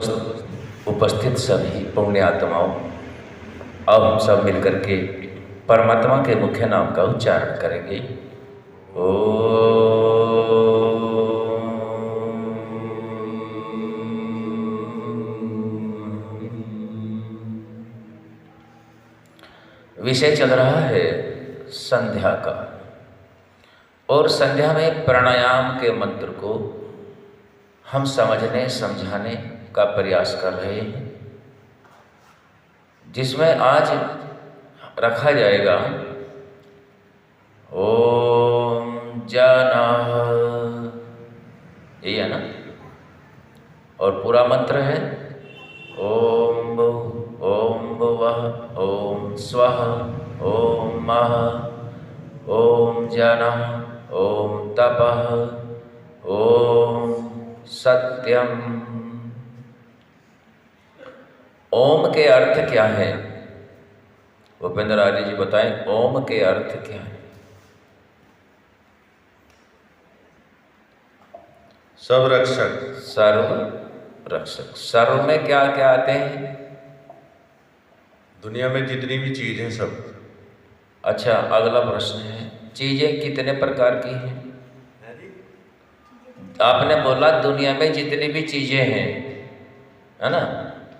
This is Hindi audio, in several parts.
उपस्थित सभी पुण्य आत्माओं, अब हम सब मिलकर के परमात्मा के मुख्य नाम का उच्चारण करेंगे। विषय चल रहा है संध्या का, और संध्या में प्राणायाम के मंत्र को हम समझने समझाने का प्रयास कर रहे हैं, जिसमें आज रखा जाएगा ओम जनः, यही है ना, और पूरा मंत्र है ओम भुवः ओम स्वः ओम महः ओम जनः ओम तपः ओम सत्यम। ओम के अर्थ क्या है? भूपेंद्र आर्य जी बताएं, ओम के अर्थ क्या है? सब रक्षक, सर्व रक्षक। सर्व में क्या क्या आते हैं? दुनिया में जितनी भी चीज है सब। अच्छा, अगला प्रश्न है, चीजें कितने प्रकार की हैं? आपने बोला दुनिया में जितनी भी चीजें हैं, है ना,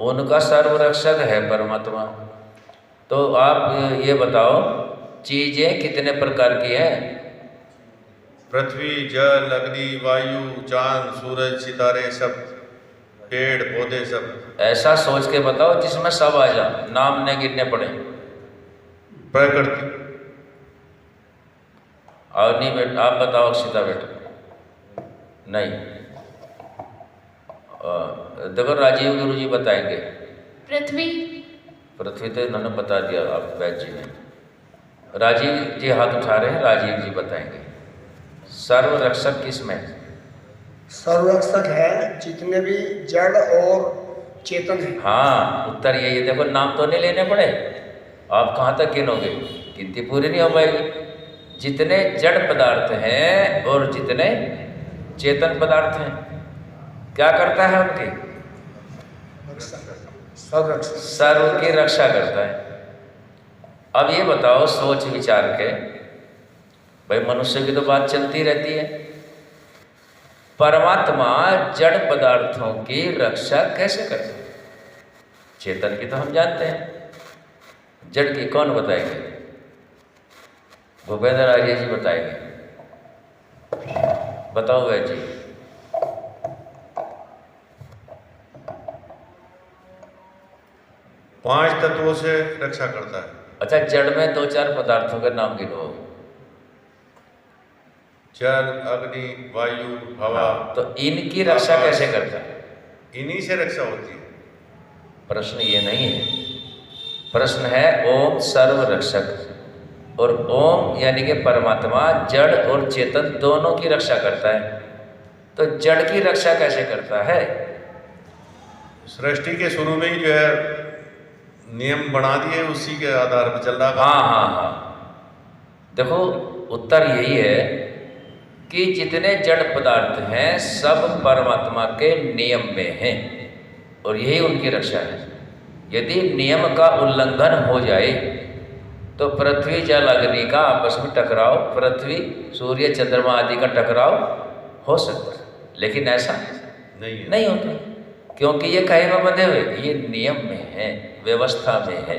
उनका सर्वरक्षक है परमात्मा। तो आप ये बताओ, चीजें कितने प्रकार की हैं? पृथ्वी, जल, अग्नि, वायु, चांद, सूरज, सितारे, सब पेड़ पौधे सब। ऐसा सोच के बताओ जिसमें सब आ जा, नाम न गिनने पड़े। प्रकृति। और नहीं बेटा, आप बताओ अक्षिता बेटा। नहीं, देखो राजीव गुरु जी बताएंगे। पृथ्वी। पृथ्वी तो इन्होंने बता दिया, आप वैद्य जी ने। राजीव जी हाथ उठा रहे हैं, राजीव जी बताएंगे। सर्वरक्षक किसमें? सर्वरक्षक है जितने भी जड़ और चेतन है। हाँ, उत्तर यही है। देखो, नाम तो नहीं लेने पड़े, आप कहाँ तक गिनोगे, गिनती पूरी नहीं हो पाएगी। जितने जड़ पदार्थ हैं और जितने चेतन पदार्थ हैं, क्या करता है उनकी? सर्व की रक्षा करता है। अब ये बताओ सोच विचार के, भाई मनुष्य की तो बात चलती रहती है, परमात्मा जड़ पदार्थों की रक्षा कैसे करता है? चेतन की तो हम जानते हैं, जड़ की कौन बताएंगे? भूपेंद्र आर्य जी बताएंगे। बताओ वह जी। पांच तत्वों से रक्षा करता है। अच्छा, जड़ में दो चार पदार्थों के नाम गिनो। जल, अग्नि, वायु, हवा। तो इनकी रक्षा कैसे करता है? इन्हीं से रक्षा होती है। प्रश्न ये नहीं है, प्रश्न है ओम सर्व रक्षक, और ओम यानी कि परमात्मा जड़ और चेतन दोनों की रक्षा करता है। तो जड़ की रक्षा कैसे करता है? सृष्टि के शुरू में ही जो है नियम बना दिए, उसी के आधार पर चल रहा। हाँ, देखो उत्तर यही है कि जितने जड़ पदार्थ हैं सब परमात्मा के नियम में हैं, और यही उनकी रक्षा है। यदि नियम का उल्लंघन हो जाए तो पृथ्वी जल अग्नि का आपस में टकराव, पृथ्वी सूर्य चंद्रमा आदि का टकराव हो सकता है, लेकिन ऐसा नहीं होता, क्योंकि ये कहे में बंधे हुए, ये नियम में है, व्यवस्था में है।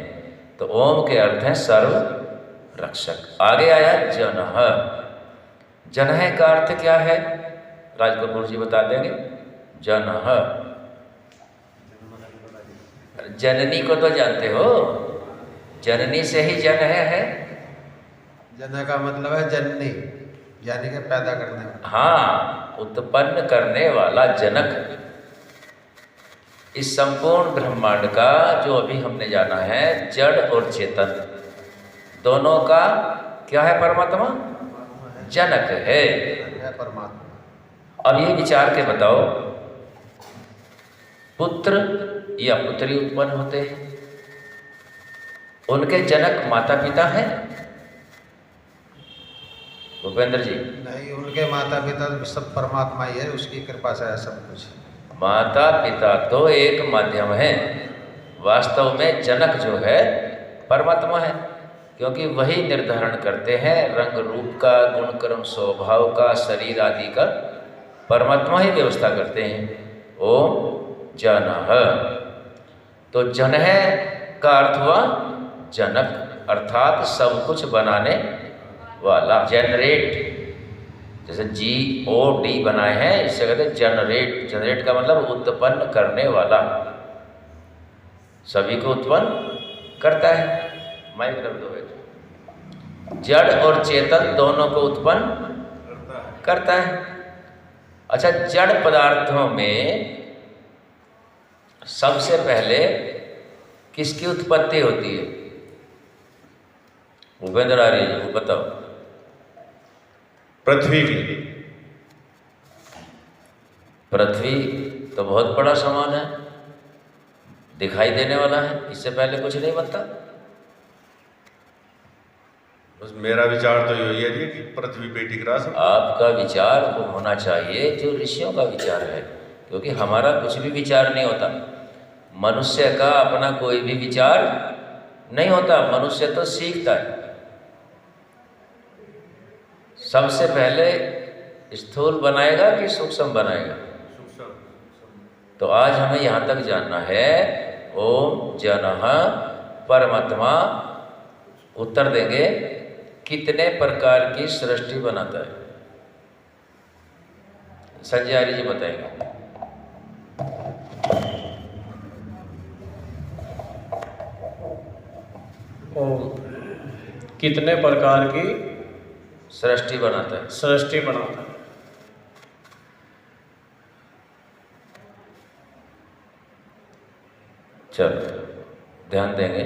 तो ओम के अर्थ है सर्व रक्षक। आगे आया जनः। जनः का अर्थ क्या है? राजकपूर जी बता देंगे। जनः, जननी को तो जानते हो, जननी से ही जन है। जन का मतलब है जननी, यानी कि पैदा करने वाला। हाँ, उत्पन्न करने वाला जनक। इस संपूर्ण ब्रह्मांड का जो अभी हमने जाना है, जड़ और चेतन दोनों का क्या है? परमात्मा जनक है परमात्मा। अब ये विचार के बताओ, पुत्र या पुत्री उत्पन्न होते हैं, उनके जनक माता पिता हैं? भूपेंद्र जी? नहीं, उनके माता पिता सब परमात्मा ही है, उसकी कृपा से है सब कुछ। माता पिता तो एक माध्यम है, वास्तव में जनक जो है परमात्मा है, क्योंकि वही निर्धारण करते हैं रंग रूप का, गुण कर्म स्वभाव का, शरीर आदि का परमात्मा ही व्यवस्था करते हैं। ओम जनः, तो जनः का अर्थ हुआ जनक, अर्थात सब कुछ बनाने वाला, जनरेट, जैसे GOD बनाए हैं, इससे कहते हैं जनरेट। जनरेट का मतलब उत्पन्न करने वाला, सभी को उत्पन्न करता है। माइक रख दो बेटा। जड़ और चेतन दोनों को उत्पन्न करता है। अच्छा, जड़ पदार्थों में सबसे पहले किसकी उत्पत्ति होती है? भूपेंद्र आर्य जी, वो बताओ। पृथ्वी की। पृथ्वी तो बहुत बड़ा सामान है, दिखाई देने वाला है, इससे पहले कुछ नहीं बनता। बस मेरा विचार तो यही है जी कि पृथ्वी पे टिक रहा सब। आपका विचार वो होना चाहिए जो ऋषियों का विचार है, क्योंकि हमारा कुछ भी विचार नहीं होता। मनुष्य का अपना कोई भी विचार नहीं होता, मनुष्य तो सीखता है। सबसे पहले स्थूल बनाएगा कि सूक्ष्म बनाएगा? तो आज हमें यहाँ तक जानना है। ओम जनः, परमात्मा उत्तर देंगे कितने प्रकार की सृष्टि बनाता है? संजय आर्य जी बताएंगे। कितने प्रकार की सृष्टि बनाता है? सृष्टि बनाता है। चलो ध्यान देंगे।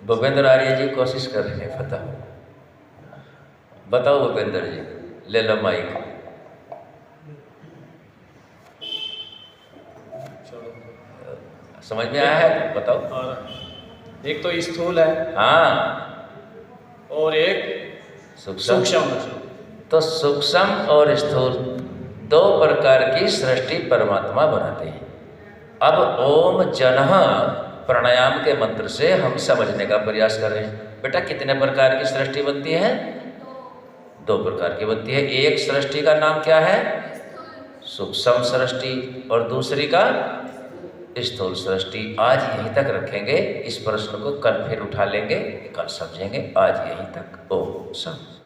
भूपेंद्र आर्य जी कोशिश कर रहे हैं, बताओ भूपेंद्र जी, ले लो माइक। समझ में आया है? बताओ। और एक तो स्थूल है, हाँ, और एक सूक्ष्म। तो सूक्ष्म और स्थूल दो प्रकार की सृष्टि परमात्मा बनाते हैं। अब ओम जनः प्राणायाम के मंत्र से हम समझने का प्रयास कर रहे हैं। बेटा कितने प्रकार की सृष्टि बनती है? दो प्रकार की बनती है। एक सृष्टि का नाम क्या है? सूक्ष्म सृष्टि, और दूसरी का स्थूल सृष्टि। आज यहीं तक रखेंगे, इस प्रश्न को कल फिर उठा लेंगे, कल समझेंगे। आज यहीं तक। ओम शांति।